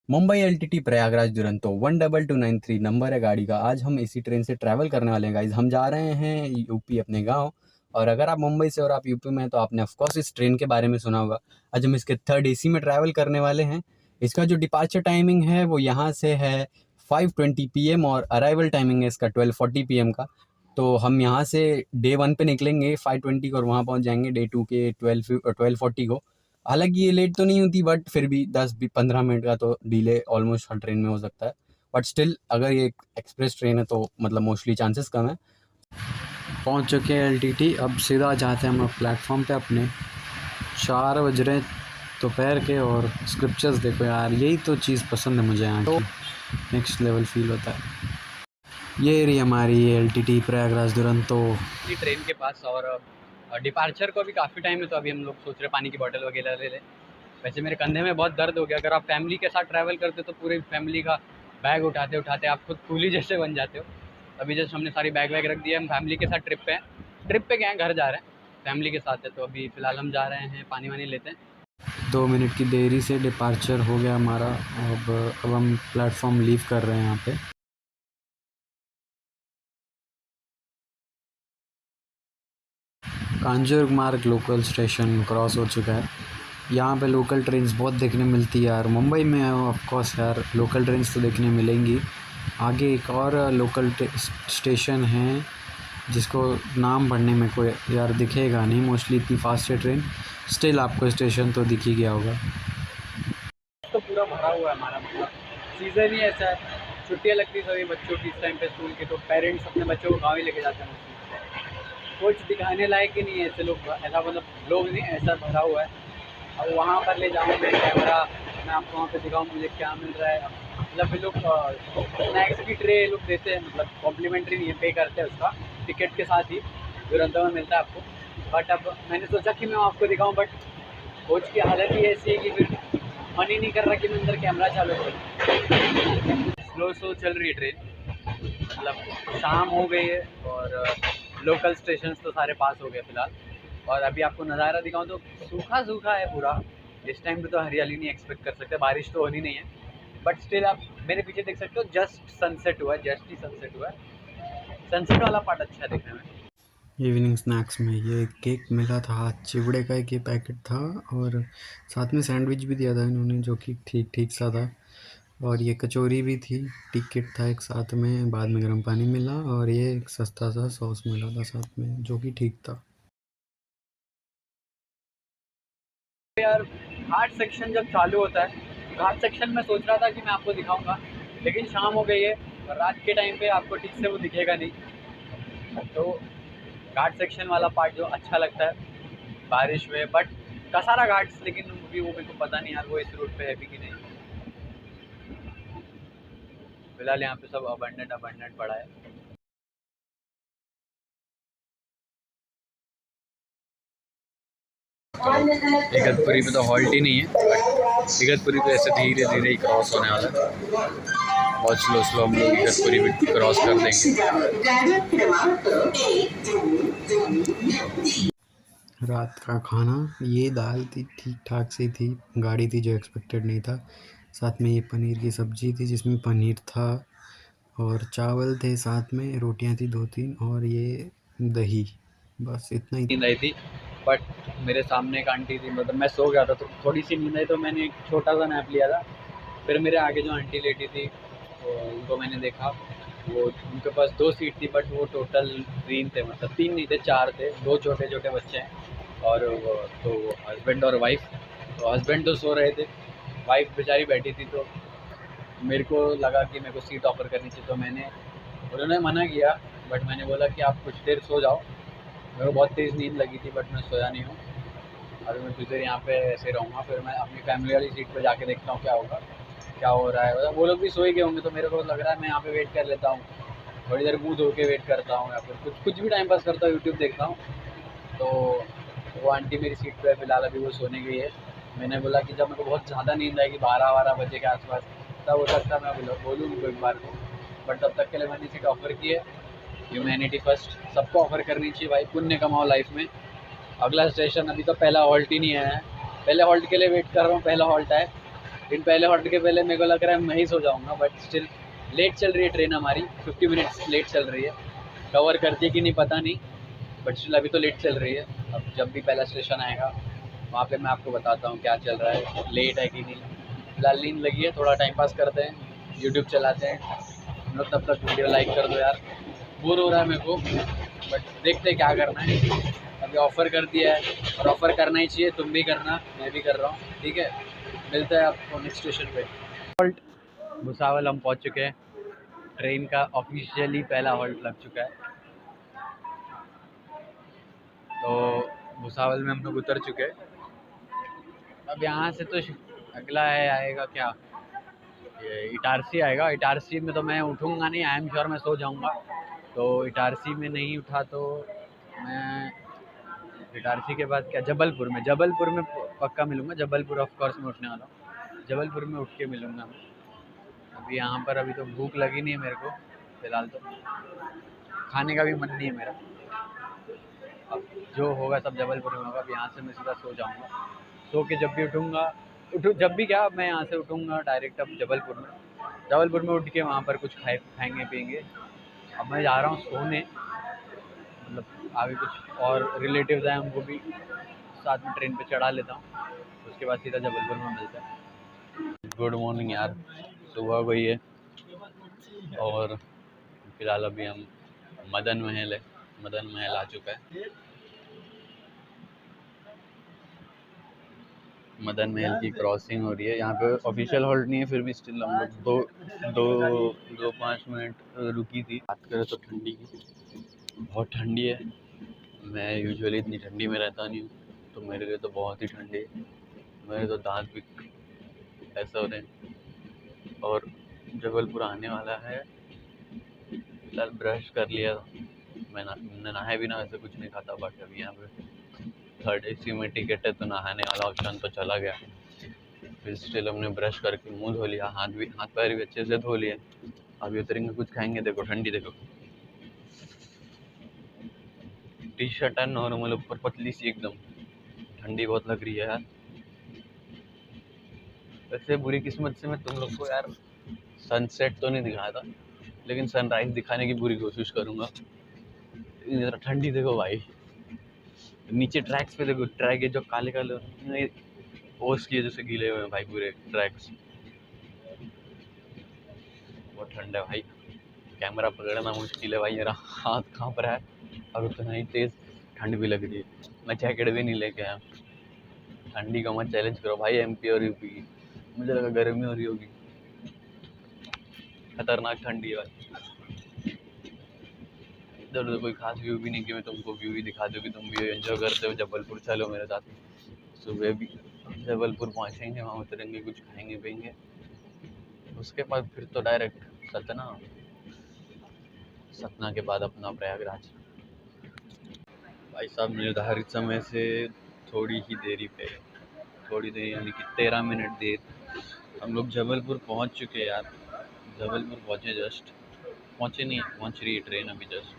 Mumbai LTT Prayagraj Duronto 12293 number है गाड़ी का। आज हम इसी ट्रेन से ट्रैवल करने वाले हैं गाइज। हम जा रहे हैं यूपी अपने गांव। और अगर आप मुंबई से और आप यूपी में हैं तो आपने ऑफकोर्स इस ट्रेन के बारे में सुना होगा। आज हम इसके थर्ड एसी में ट्रैवल करने वाले हैं। इसका जो डिपार्चर टाइमिंग है वो यहाँ से है 5:20 PM और अराइवल टाइमिंग है इसका 12:40 PM का। तो हम यहाँ से डे 1 पे निकलेंगे 5:20 को और वहाँ पहुँच जाएंगे डे 2 के 12:40 को। हालांकि ये लेट तो नहीं होती बट फिर भी 10-15 मिनट का तो डिले ऑलमोस्ट हर ट्रेन में हो सकता है। बट स्टिल अगर ये एक्सप्रेस ट्रेन है तो मतलब मोस्टली चांसेस कम है। पहुंच चुके हैं एलटीटी। अब सीधा जाते हैं हम प्लेटफॉर्म पे अपने। 4 बज रहे दोपहर के और स्क्रिप्चर्स देखो यार, यही तो चीज़ पसंद है मुझे यहाँ की। नेक्स्ट लेवल फील होता है। ये रही हमारी एलटीटी प्रयागराज दुरंतो ट्रेन के पास। और डिपार्चर को अभी काफ़ी टाइम है तो अभी हम लोग सोच रहे पानी की बोतल वगैरह ले लें। वैसे मेरे कंधे में बहुत दर्द हो गया। अगर आप फैमिली के साथ ट्रैवल करते हो तो पूरी फैमिली का बैग उठाते उठाते आप खुद कूली जैसे बन जाते हो। अभी जस्ट हमने सारी बैग वैग रख दिया। हम फैमिली के साथ ट्रिप पे हैं। ट्रिप पे क्या है, घर जा रहे हैं, फैमिली के साथ है। तो अभी फ़िलहाल हम जा रहे हैं, पानी वानी लेते हैं। 2 मिनट की देरी से डिपार्चर हो गया हमारा। अब हम प्लेटफॉर्म लीव कर रहे हैं यहाँ पे। कांजूर मार्ग लोकल स्टेशन क्रॉस हो चुका है। यहाँ पे लोकल ट्रेन्स बहुत देखने मिलती है यार। मुंबई में ऑफ कोर्स यार लोकल ट्रेन्स तो देखने मिलेंगी। आगे एक और लोकल स्टेशन है जिसको नाम पढ़ने में कोई यार दिखेगा नहीं, मोस्टली इतनी फास्ट है ट्रेन। स्टिल आपको स्टेशन तो दिख ही गया होगा। तो पूरा भरा हुआ है हमारा, मतलब सीज़न ही ऐसा है। छुट्टियाँ लगती सभी बच्चों की इस टाइम पे स्कूल की, तो पेरेंट्स अपने बच्चों को गाँव ही लेके जाते हैं। कुछ दिखाने लायक ही नहीं है ऐसे लोग, ऐसा मतलब लोग नहीं, ऐसा भरा हुआ है। अब वहाँ पर ले जाऊँ मैं कैमरा, मैं आपको वहाँ पे दिखाऊँ मुझे क्या मिल रहा है। मतलब ये लोग स्नैक्स की ट्रे लोग देते हैं, मतलब कॉम्प्लीमेंट्री नहीं है, पे करते हैं उसका टिकट के साथ ही दुरंतो में मिलता है आपको। बट अब मैंने सोचा कि मैं आपको दिखाऊँ, बट कोच की हालत ही ऐसी है कि फिर मन ही नहीं कर रहा कि मैं अंदर कैमरा चालू करूँ। स्लो चल रही है ट्रेन, मतलब शाम हो गई है और लोकल स्टेशंस तो सारे पास हो गए फ़िलहाल। और अभी आपको नज़ारा दिखाऊँ तो सूखा सूखा है पूरा। इस टाइम पे तो हरियाली नहीं एक्सपेक्ट कर सकते, बारिश तो होनी नहीं है। बट स्टिल आप मेरे पीछे देख सकते हो, जस्ट सनसेट हुआ है, जस्ट ही सनसेट हुआ है। सनसेट वाला पार्ट अच्छा है देखने में। इवनिंग स्नैक्स में ये केक मिला था, चिवड़े का एक ये पैकेट था और साथ में सैंडविच भी दिया था इन्होंने जो कि ठीक ठीक सा था। और ये कचौरी भी थी, टिकट था एक साथ में, बाद में गर्म पानी मिला और ये एक सस्ता सा सॉस मिला था साथ में जो कि ठीक था। यार घाट सेक्शन जब चालू होता है, घाट सेक्शन में सोच रहा था कि मैं आपको दिखाऊंगा, लेकिन शाम हो गई है और रात के टाइम पे आपको ठीक से वो दिखेगा नहीं। तो घाट सेक्शन वाला पार्ट जो अच्छा लगता है बारिश में, बट कसारा घाट्स, लेकिन अभी वो मेरे को पता नहीं यार वो इस रूट पे है भी कि नहीं। फिलहाल यहाँ पे सब अबंडेंट पड़ा है। इगतपुरी पे तो हॉल्ट ही नहीं है, बट इगतपुरी पे ऐसे धीरे धीरे ही क्रॉस होने वाला है। बहुत स्लो हम लोग इगतपुरी पे क्रॉस कर देंगे। रात का खाना ये दाल थी, ठीक ठाक सी थी, गाढ़ी थी जो एक्सपेक्टेड नहीं था। साथ में ये पनीर की सब्जी थी जिसमें पनीर था और चावल थे, साथ में रोटियां थी 2-3 और ये दही, बस इतना ही। नींद आई थी, बट मेरे सामने एक आंटी थी, मतलब मैं सो गया था तो थोड़ी सी नींद आई तो मैंने एक छोटा सा नैप लिया था। फिर मेरे आगे जो आंटी लेटी थी तो उनको मैंने देखा, वो उनके पास 2 सीट थी बट वो टोटल 3 थे, मतलब 3 नहीं थे 4 थे, 2 छोटे छोटे बच्चे हैं और वो तो हस्बैंड और वाइफ। तो हस्बैंड तो सो रहे थे, वाइफ बेचारी बैठी थी। तो मेरे को लगा कि मेरे को सीट ऑफ़र करनी चाहिए, तो मैंने, उन्होंने मना किया बट मैंने बोला कि आप कुछ देर सो जाओ। मेरे को बहुत तेज़ नींद लगी थी बट मैं सोया नहीं हूँ। अभी मैं कुछ देर यहाँ पे ऐसे रहूँगा, फिर मैं अपनी फैमिली वाली सीट पे जाके देखता हूँ क्या होगा, क्या हो रहा है। मतलब वो लोग भी सोए गए होंगे तो मेरे को लग रहा है मैं यहाँ पे वेट कर लेता हूँ, थोड़ी देर मुँह धो के वेट करता हूँ या फिर कुछ भी टाइम पास करता हूँ, यूट्यूब देखता हूँ। तो वो आंटी मेरी सीट पे फ़िलहाल अभी वो सोने गई है। मैंने बोला कि जब मेरे को बहुत ज़्यादा नींद आएगी 12-12 बजे के आसपास, तब हो सकता है मैं बोलूँ उनको एक बार को, बट तब तक के लिए मैंने सीट ऑफ़र की है। ह्यूमैनिटी फर्स्ट, सबको ऑफ़र करनी चाहिए भाई, पुण्य कमाओ लाइफ में। अगला स्टेशन, अभी तो पहला हॉल्ट ही नहीं आया है, पहले हॉल्ट के लिए वेट कर रहा हूँ, पहला हॉल्ट आए इन पहले हॉल्ट के पहले मेरे को लग रहा है मैं ही सो जाऊँगा, बट स्टिल लेट चल रही है ट्रेन हमारी, 50 मिनट्स लेट चल रही है। कवर करती है कि नहीं पता नहीं, बट स्टिल अभी तो लेट चल रही है। अब जब भी पहला स्टेशन आएगा वहाँ पे मैं आपको बताता हूँ क्या चल रहा है, लेट है कि नहीं। फिलहाल नींद लगी है, थोड़ा टाइम पास करते हैं, यूट्यूब चलाते हैं हम लोग। तब तक वीडियो लाइक कर दो यार, बोर हो रहा है मेरे को, बट देखते हैं क्या करना है। अभी ऑफ़र कर दिया है और ऑफ़र करना ही चाहिए, तुम भी करना, मैं भी कर रहा हूँ, ठीक है। मिलता है आपको नेक्स्ट स्टेशन पे। हॉल्ट भुसावल हम पहुँच चुके हैं, ट्रेन का ऑफिशियली पहला हॉल्ट लग चुका है। तो भुसावल में हम लोग उतर चुके हैं। अब यहाँ से तो अगला है आएगा क्या, ये इटारसी आएगा। इटारसी में तो मैं उठूँगा नहीं, आई एम श्योर मैं सो जाऊँगा। तो इटारसी में नहीं उठा तो मैं इटारसी के बाद क्या, जबलपुर में पक्का मिलूँगा। जबलपुर ऑफ कोर्स मैं उठने वाला हूँ, जबलपुर में उठ के मिलूँगा मैं। अभी यहाँ पर अभी तो भूख लगी नहीं है मेरे को फ़िलहाल, तो खाने का भी मन नहीं है मेरा। अब जो होगा सब जबलपुर में होगा। अब यहाँ से मैं सीधा सो जाऊँगा, सो के जब भी उठूँगा, जब भी क्या, मैं यहाँ से उठूँगा डायरेक्ट अब जबलपुर में उठ के वहाँ पर कुछ खाएंगे पिएंगे। अब मैं जा रहा हूँ सोने, मतलब आगे कुछ और रिलेटिव्स हैं, उनको भी साथ में ट्रेन पे चढ़ा लेता हूँ, उसके बाद सीधा जबलपुर में मिलता है। गुड मॉर्निंग यार, सुबह हो गई है और फिलहाल अभी हम मदन महल आ चुका है। मदन महल की क्रॉसिंग हो रही है। यहाँ पे ऑफिशियल हॉल्ट नहीं है, फिर भी स्टिल हम लोग दो 5 मिनट रुकी थी। बात करें तो ठंडी की, बहुत ठंडी है। मैं यूजुअली इतनी ठंडी में रहता नहीं हूँ, तो मेरे लिए तो बहुत ही ठंडी है। मेरे तो दांत भी ऐसा हो रहे हैं। और जबलपुर आने वाला है। फिलहाल ब्रश कर लिया, मैंने नहाए बिना वैसे कुछ नहीं खाता, बट अभी यहाँ पे थर्ड एसी में टिकट है तो नहाने वाला ऑप्शन तो चला गया। फिर स्टिल हमने ब्रश करके मुंह धो लिया, हाथ पैर भी अच्छे से धो लिए। अभी उतरेंगे, कुछ खाएंगे। देखो ठंडी, देखो टी शर्ट है नॉर्मल, ऊपर पतली सी एकदम, ठंडी बहुत लग रही है यार। वैसे बुरी किस्मत से मैं तुम लोग को यार सनसेट तो नहीं दिखाया था, लेकिन सनराइज दिखाने की पूरी कोशिश करूंगा। जरा ठंडी देखो भाई, नीचे ट्रैक्स पे देखो, ट्रैक है जो काले काले ओस की जैसे गीले हुए हैं भाई पूरे ट्रैक्स। बहुत ठंड है भाई, कैमरा पकड़ना मुश्किल है भाई, मेरा हाथ कांप रहा है और उतना ही तेज ठंड भी लग रही है। मैं जैकेट भी नहीं लेके आया। ठंडी का मत चैलेंज करो भाई, एमपी और यूपी की। मुझे लगा गर्मी हो रही होगी, खतरनाक ठंडी है भाई। इधर उधर कोई खास व्यू भी नहीं कि मैं तुमको व्यू ही दिखा दूँ कि तुम भी एंजॉय करते हो। जबलपुर चलो मेरे साथ, सुबह भी जबलपुर पहुँचेंगे, वहाँ उतरेंगे, कुछ खाएंगे पिएंगे, उसके बाद फिर तो डायरेक्ट सतना के बाद अपना प्रयागराज। भाई साहब निर्धारित समय से थोड़ी ही देरी पे, थोड़ी देर यानी कि 13 मिनट देर हम लोग जबलपुर पहुंच चुके हैं यार। जबलपुर पहुंचे, जस्ट पहुंचे नहीं, पहुंच रही है ट्रेन अभी जस्ट।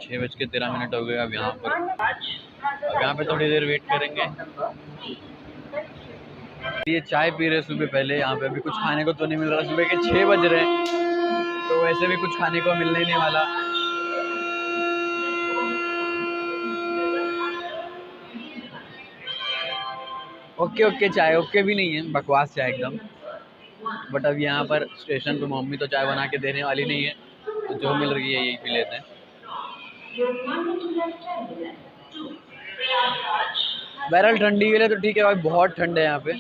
6:13 हो गए। अब यहाँ पे थोड़ी देर वेट करेंगे। ये चाय पी रहे सुबह पहले, यहाँ पे अभी कुछ खाने को तो नहीं मिल रहा, सुबह के 6 बज रहे हैं, तो वैसे भी कुछ खाने को मिलने नहीं वाला। ओके चाय ओके भी नहीं है, बकवास चाय एकदम। बट अब यहाँ पर स्टेशन पे मम्मी तो चाय बना के देने वाली नहीं है, तो जो मिल रही है यही पी लेते हैं। बहरहाल ठंडी के लिए तो ठीक है भाई, बहुत ठंड है यहाँ पे,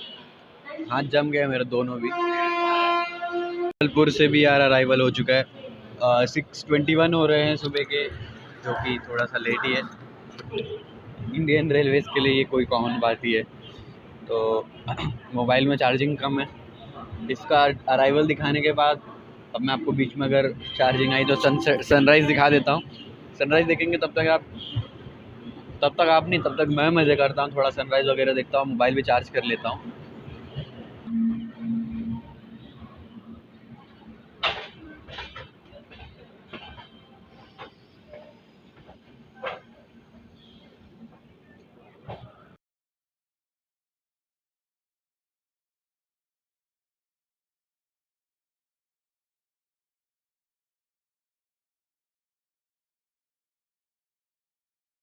हाथ जम गए मेरे दोनों भी। जबलपुर से भी यार अराइवल हो चुका है, 6:21 हो रहे हैं सुबह के, जो कि थोड़ा सा लेट ही है। इंडियन रेलवेज़ के लिए ये कोई कॉमन बात ही है। तो मोबाइल में चार्जिंग कम है, इसका अराइवल दिखाने के बाद अब मैं आपको बीच में अगर चार्जिंग आई तो सनराइज़ दिखा देता हूँ। सनराइज़ देखेंगे, तब तक आप नहीं, तब तक मैं मज़े करता हूँ, थोड़ा सनराइज़ वगैरह देखता हूँ, मोबाइल भी चार्ज कर लेता हूँ।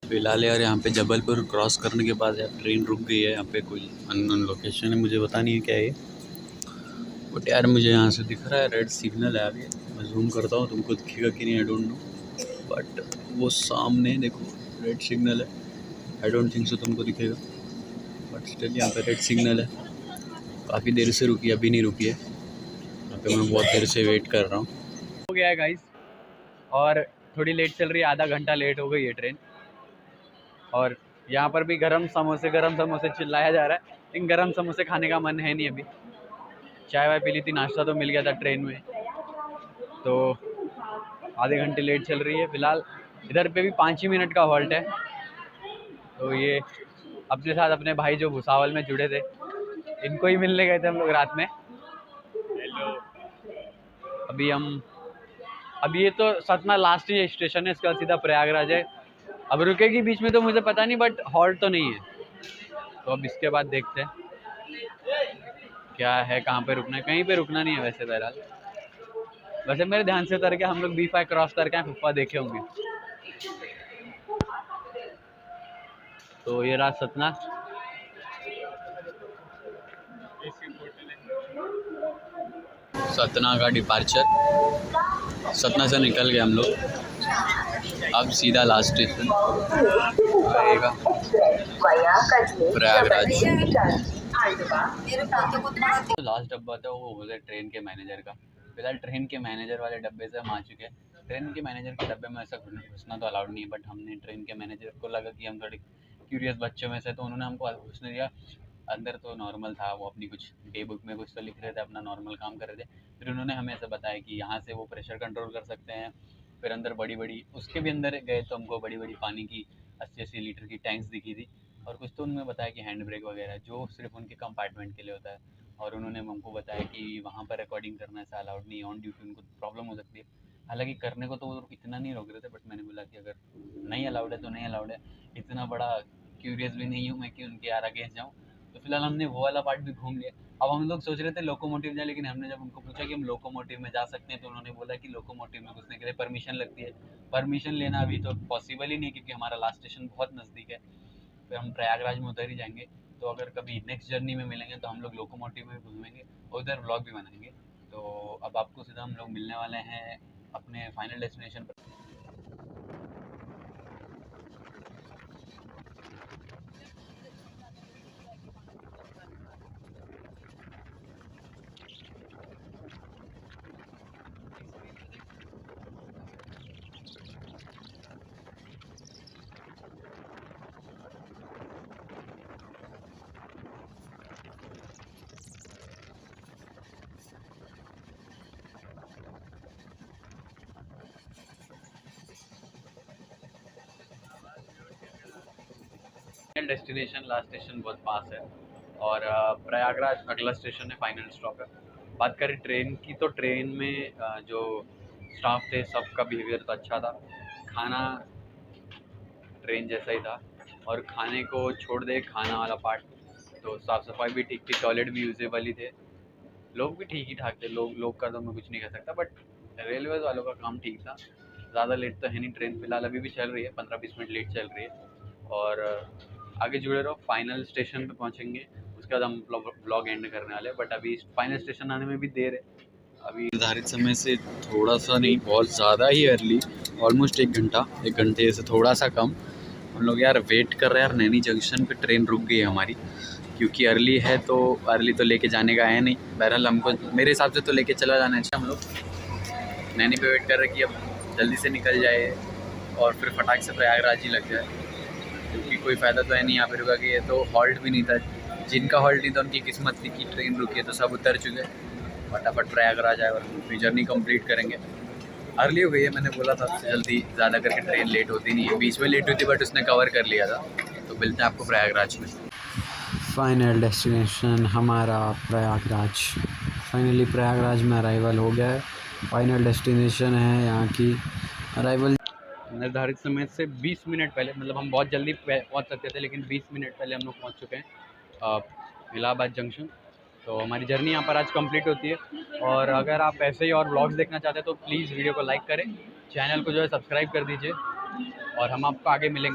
फिलहाल यार यहाँ पे जबलपुर क्रॉस करने के बाद यार ट्रेन रुक गई है। यहाँ पे कोई अननोन लोकेशन है, मुझे पता नहीं है क्या है ये, बट यार मुझे यहाँ से दिख रहा है रेड सिग्नल है आगे। मैं जूम करता हूँ, तुमको दिखेगा कि नहीं आई डोंट नो, बट वो सामने देखो रेड सिग्नल है। आई डोंट थिंक सो तुमको दिखेगा, बट स्टिल यहाँ पे रेड सिग्नल है। काफ़ी देर से रुकी, अभी नहीं रुकी है। यहाँ पे मैं बहुत देर से वेट कर रहा हूँ। हो गया है गाइस, और थोड़ी लेट चल रही है, आधा घंटा लेट हो गई है ट्रेन। और यहाँ पर भी गरम समोसे चिल्लाया जा रहा है, लेकिन गरम समोसे खाने का मन है नहीं अभी। चाय वाय पी ली थी, नाश्ता तो मिल गया था ट्रेन में, तो आधे घंटे लेट चल रही है। फिलहाल इधर पे भी 5 ही मिनट का हॉल्ट है। तो ये अपने साथ अपने भाई जो भुसावल में जुड़े थे, इनको ही मिलने गए थे हम लोग रात में। हेलो। अभी ये तो सतना लास्ट ही स्टेशन है, इसका सीधा प्रयागराज है। अब रुकेगी बीच में तो मुझे पता नहीं, बट हॉल्ट तो नहीं है। तो अब इसके बाद देखते हैं क्या है, कहाँ पे रुकना है। कहीं पे रुकना नहीं है वैसे बहरहाल। वैसे मेरे ध्यान से उतर के हम लोग B5 क्रॉस करके फुप्पा देखे होंगे। तो ये रहा सतना। सतना का डिपार्चर, सतना से निकल गए हम लोग। अब सीधा लास्ट स्टेशन आएगा प्रयागराज। लास्ट डब्बा था वो बोले ट्रेन के मैनेजर का। फिलहाल ट्रेन के मैनेजर वाले डब्बे से हम आ चुके हैं। ट्रेन के मैनेजर के डब्बे में ऐसा घुसना तो अलाउड नहीं है, बट हमने ट्रेन के मैनेजर को लगा कि हम थोड़े क्यूरियस बच्चों में से, तो उन्होंने हमको घुसने दिया। अंदर तो नॉर्मल था, वो अपनी कुछ डे बुक में कुछ तो लिख रहे थे, अपना नॉर्मल काम कर रहे थे। फिर उन्होंने हमें ऐसा बताया कि यहाँ से वो प्रेशर कंट्रोल कर सकते हैं। फिर अंदर बड़ी बड़ी, उसके भी अंदर गए तो हमको बड़ी बड़ी पानी की 80-80 लीटर की टैंक्स दिखी थी। और कुछ तो उन्होंने बताया कि हैंड ब्रेक वगैरह जो सिर्फ उनके कंपार्टमेंट के लिए होता है। और उन्होंने हमको बताया कि वहाँ पर रिकॉर्डिंग करना ऐसा अलाउड नहीं है, ऑन ड्यूटी उनको प्रॉब्लम हो सकती है। हालांकि करने को तो वो इतना नहीं रोक रहे थे, बट मैंने बोला कि अगर नहीं अलाउड है तो नहीं अलाउड है। इतना बड़ा क्यूरियस भी नहीं हूँ मैं कि उनके यार अगेंस्ट जाऊँ। तो फिलहाल हमने वो वाला पार्ट भी घूम लिया। अब हम लोग सोच रहे थे लोकोमोटिव जाए, लेकिन हमने जब उनको पूछा कि हम लोकोमोटिव में जा सकते हैं, तो उन्होंने बोला कि लोकोमोटिव में घुसने के लिए परमिशन लगती है। परमिशन लेना अभी तो पॉसिबल ही नहीं, क्योंकि हमारा लास्ट स्टेशन बहुत नज़दीक है। फिर हम प्रयागराज में उधर ही जाएंगे। तो अगर कभी नेक्स्ट जर्नी में मिलेंगे तो हम लोग लोकोमोटिव में घूमेंगे और उधर व्लॉग भी बनाएंगे। तो अब आपको सीधा हम लोग मिलने वाले हैं अपने फाइनल डेस्टिनेशन पर। फाइनल डेस्टिनेशन, लास्ट स्टेशन बहुत पास है, और प्रयागराज अगला स्टेशन है, फाइनल स्टॉप है। बात करें ट्रेन की, तो ट्रेन में जो स्टाफ थे सबका बिहेवियर तो अच्छा था। खाना ट्रेन जैसा ही था, और खाने को छोड़ दे खाना वाला पार्ट, तो साफ़ सफाई भी ठीक थी, टॉयलेट भी यूजेबल ही थे, लोग भी ठीक ही ठाक थे। लोग का तो मैं कुछ नहीं कह सकता, बट रेलवे वालों का काम ठीक था। ज़्यादा लेट तो है नहीं ट्रेन, फिलहाल अभी भी चल रही है, 15-20 मिनट लेट चल रही है। और आगे जुड़े रहो, फाइनल स्टेशन पे पहुंचेंगे, उसके बाद हम ब्लॉग एंड करने वाले हैं। बट अभी फाइनल स्टेशन आने में भी देर है, अभी निर्धारित समय से थोड़ा सा नहीं, बहुत ज़्यादा ही अर्ली, ऑलमोस्ट 1 घंटे से थोड़ा सा कम हम लोग यार वेट कर रहे हैं। यार नैनी जंक्शन पे ट्रेन रुक गई है हमारी, क्योंकि अर्ली है, तो अर्ली तो लेके जाने का है नहीं। बहरहाल हमको मेरे हिसाब से तो लेके चला जाना चाहिए। हम लोग नैनी पे वेट कर रहे हैं कि अब जल्दी से निकल जाए और फिर फटाक से प्रयागराज ही लग जाए, क्योंकि कोई फ़ायदा तो है नहीं यहाँ पे रुका के। ये तो हॉल्ट भी नहीं था, जिनका हॉल्ट नहीं था उनकी किस्मत थी कि ट्रेन रुकी है, तो सब उतर चुके, फटाफट प्रयागराज आए और अपनी जर्नी कंप्लीट करेंगे। अर्ली हो गई है, मैंने बोला था जल्दी, ज़्यादा करके ट्रेन लेट होती नहीं है, बीच में लेट हुई थी बट उसने कवर कर लिया था। तो मिलते हैं आपको प्रयागराज में। फाइनल डेस्टिनेशन हमारा प्रयागराज। फाइनली प्रयागराज में अराइवल हो गया है। फाइनल डेस्टिनेशन है यहाँ की अराइवल। निर्धारित समय से 20 मिनट पहले, मतलब हम बहुत जल्दी पहुँच सकते थे, लेकिन 20 मिनट पहले हम लोग पहुँच चुके हैं इलाहाबाद जंक्शन। तो हमारी जर्नी यहाँ पर आज कंप्लीट होती है। और अगर आप ऐसे ही और व्लॉग्स देखना चाहते हैं तो प्लीज़ वीडियो को लाइक करें, चैनल को जो है सब्सक्राइब कर दीजिए, और हम आपको आगे मिलेंगे।